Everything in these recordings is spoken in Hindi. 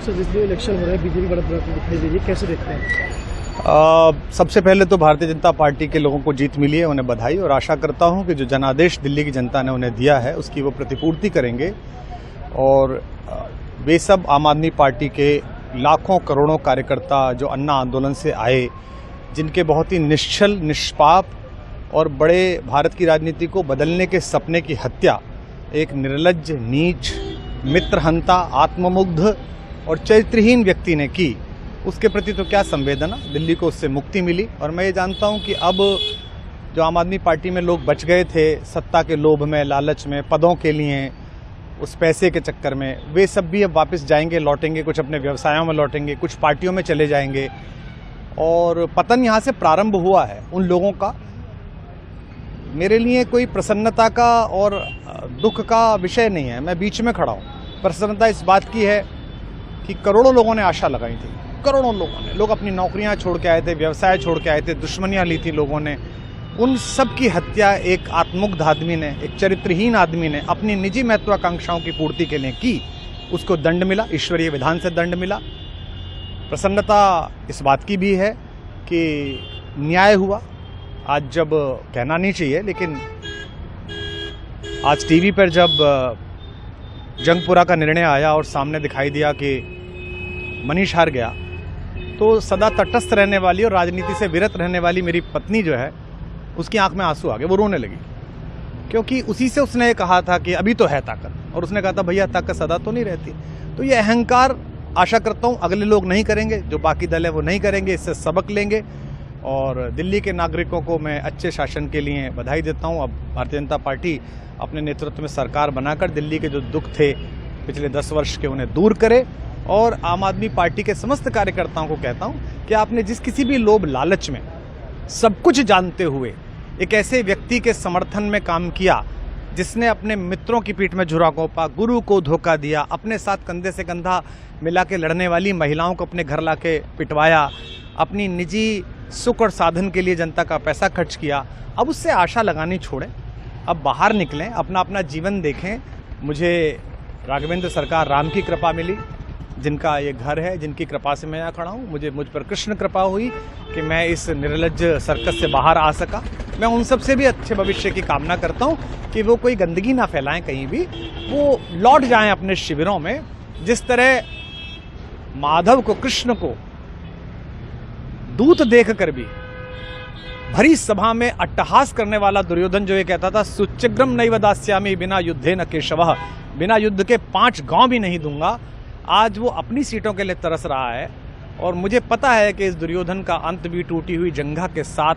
सर जिस दिन इलेक्शन हो रहा है बीजेपी बड़ा बढ़त दिखाई दे रही है, कैसे देखते हैं? सबसे पहले तो भारतीय जनता पार्टी के लोगों को जीत मिली है, उन्हें बधाई, और आशा करता हूं कि जो जनादेश दिल्ली की जनता ने उन्हें दिया है उसकी वो प्रतिपूर्ति करेंगे। और वे सब आम आदमी पार्टी के लाखों करोड़ों कार्यकर्ता जो अन्ना आंदोलन से आए, जिनके बहुत ही निश्चल, निष्पाप और बड़े भारत की राजनीति को बदलने के सपने की हत्या एक निर्लज्ज, नीच, मित्रहंता, आत्ममुग्ध और चरित्रहीन व्यक्ति ने की, उसके प्रति तो क्या संवेदना। दिल्ली को उससे मुक्ति मिली। और मैं ये जानता हूं कि अब जो आम आदमी पार्टी में लोग बच गए थे सत्ता के लोभ में, लालच में, पदों के लिए, उस पैसे के चक्कर में, वे सब भी अब वापस जाएंगे, लौटेंगे, कुछ अपने व्यवसायों में लौटेंगे, कुछ पार्टियों में चले जाएंगे। और पतन यहाँ से प्रारंभ हुआ है उन लोगों का। मेरे लिए कोई प्रसन्नता का और दुख का विषय नहीं है, मैं बीच में खड़ा हूँ। प्रसन्नता इस बात की है कि करोड़ों लोगों ने आशा लगाई थी, करोड़ों लोगों ने, लोग अपनी नौकरियां छोड़ के आए थे, व्यवसाय छोड़ के आए थे, दुश्मनियां ली थी लोगों ने, उन सब की हत्या एक आत्ममुग्ध आदमी ने, एक चरित्रहीन आदमी ने अपनी निजी महत्वाकांक्षाओं की पूर्ति के लिए की। उसको दंड मिला, ईश्वरीय विधान से दंड मिला। प्रसन्नता इस बात की भी है कि न्याय हुआ। आज जब कहना नहीं चाहिए, लेकिन आज टीवी पर जब जंगपुरा का निर्णय आया और सामने दिखाई दिया कि मनीष हार गया, तो सदा तटस्थ रहने वाली और राजनीति से विरत रहने वाली मेरी पत्नी जो है, उसकी आंख में आंसू आ गए, वो रोने लगी। क्योंकि उसी से उसने कहा था कि अभी तो है ताकत, और उसने कहा था भैया ताकत सदा तो नहीं रहती। तो ये अहंकार आशा करता हूँ अगले लोग नहीं करेंगे, जो बाकी दल है वो नहीं करेंगे, इससे सबक लेंगे। और दिल्ली के नागरिकों को मैं अच्छे शासन के लिए बधाई देता हूँ। अब भारतीय जनता पार्टी अपने नेतृत्व में सरकार बनाकर दिल्ली के जो दुख थे पिछले 10 वर्ष के, उन्हें दूर करे। और आम आदमी पार्टी के समस्त कार्यकर्ताओं को कहता हूं कि आपने जिस किसी भी लोभ लालच में, सब कुछ जानते हुए एक ऐसे व्यक्ति के समर्थन में काम किया जिसने अपने मित्रों की पीठ में झुरा घोंपा, गुरु को धोखा दिया, अपने साथ कंधे से कंधा मिला के लड़ने वाली महिलाओं को अपने घर लाके पिटवाया, अपनी निजी सुख और साधन के लिए जनता का पैसा खर्च किया, अब उससे आशा लगानी छोड़ें, अब बाहर निकलें, अपना अपना जीवन देखें। मुझे राघवेंद्र सरकार राम की कृपा मिली, जिनका ये घर है, जिनकी कृपा से मैं यहाँ खड़ा हूँ। मुझ पर कृष्ण कृपा हुई कि मैं इस निर्लज्ज सर्कस से बाहर आ सका। मैं उन सब से भी अच्छे भविष्य की कामना करता हूँ कि वो कोई गंदगी ना फैलाएं कहीं भी, वो लौट जाएं अपने शिविरों में। जिस तरह माधव को, कृष्ण को दूत देख कर भी भरी सभा में अट्टहास करने वाला दुर्योधन जो ये कहता था, सुचिग्रम नैव दास्यामि बिना युद्धे न केशवः, बिना युद्ध के 5 गांव भी नहीं दूंगा, आज वो अपनी सीटों के लिए तरस रहा है। और मुझे पता है कि इस दुर्योधन का अंत भी टूटी हुई जंघा के साथ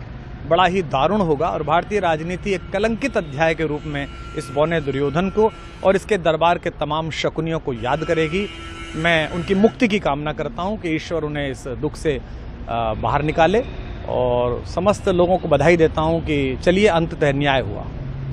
बड़ा ही दारुण होगा, और भारतीय राजनीति एक कलंकित अध्याय के रूप में इस बौने दुर्योधन को और इसके दरबार के तमाम शकुनियों को याद करेगी। मैं उनकी मुक्ति की कामना करता हूं कि ईश्वर उन्हें इस दुख से बाहर निकाले, और समस्त लोगों को बधाई देता हूं कि चलिए अंततः न्याय हुआ।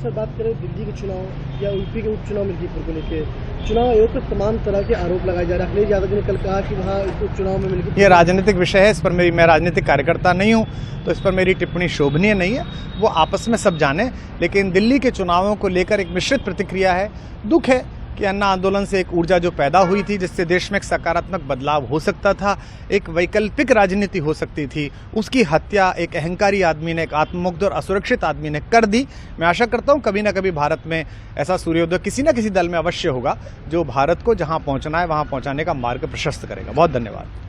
सर बात करें दिल्ली के चुनाव या यूपी के उपचुनाव मिर्जापुर को लेकर, चुनाव आयोग पर तमाम तरह के आरोप लगाए जा रहे हैं। अखिलेश यादव ने कल कहा कि वहाँ उपचुनाव में मिलकर, ये राजनीतिक विषय है, इस पर मैं राजनीतिक कार्यकर्ता नहीं हूँ, तो इस पर मेरी टिप्पणी शोभनीय नहीं है। वो आपस में सब जाने। लेकिन दिल्ली के चुनावों को लेकर एक मिश्रित प्रतिक्रिया है। दुख है कि अन्ना आंदोलन से एक ऊर्जा जो पैदा हुई थी, जिससे देश में एक सकारात्मक बदलाव हो सकता था, एक वैकल्पिक राजनीति हो सकती थी, उसकी हत्या एक अहंकारी आदमी ने, एक आत्ममुग्ध और असुरक्षित आदमी ने कर दी। मैं आशा करता हूं कभी ना कभी भारत में ऐसा सूर्योदय किसी न किसी दल में अवश्य होगा, जो भारत को जहां पहुंचना है वहां पहुंचाने का मार्ग प्रशस्त करेगा। बहुत धन्यवाद।